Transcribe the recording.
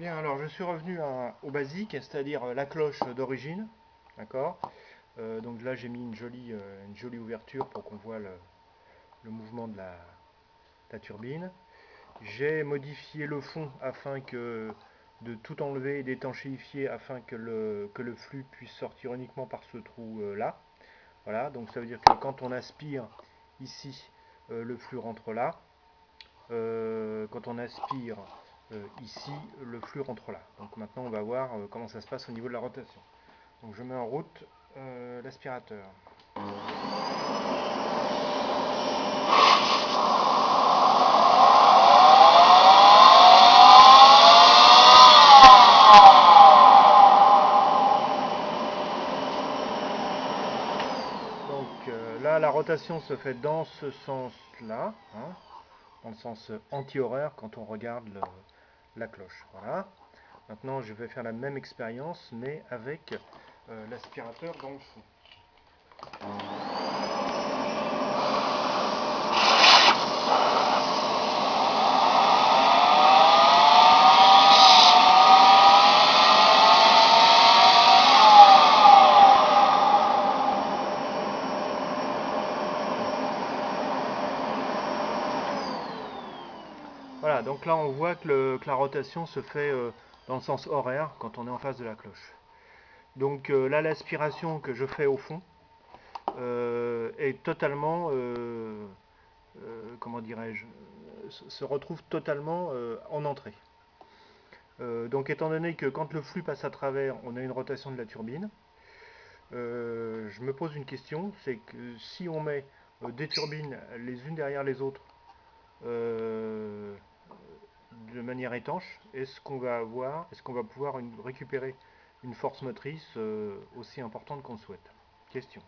Bien, alors je suis revenu au basique, c'est-à-dire la cloche d'origine, d'accord. Donc là j'ai mis une jolie ouverture pour qu'on voit le mouvement de la turbine. J'ai modifié le fond de tout enlever et d'étanchéifier afin que le flux puisse sortir uniquement par ce trou là. Voilà, donc ça veut dire que quand on aspire ici, le flux rentre là. Quand on aspire ici, le flux rentre là. Donc maintenant on va voir comment ça se passe au niveau de la rotation. Donc je mets en route l'aspirateur. Donc là la rotation se fait dans ce sens-là, hein, dans le sens anti-horaire quand on regarde la cloche. Voilà. Maintenant je vais faire la même expérience mais avec l'aspirateur dans le fond. Voilà, donc là on voit que la rotation se fait dans le sens horaire quand on est en face de la cloche. Donc là l'aspiration que je fais au fond est totalement, comment dirais-je, se retrouve totalement en entrée. Donc étant donné que quand le flux passe à travers, on a une rotation de la turbine, je me pose une question, c'est que si on met des turbines les unes derrière les autres, euh, de manière étanche, est-ce qu'on va pouvoir récupérer une force motrice aussi importante qu'on le souhaite? Question.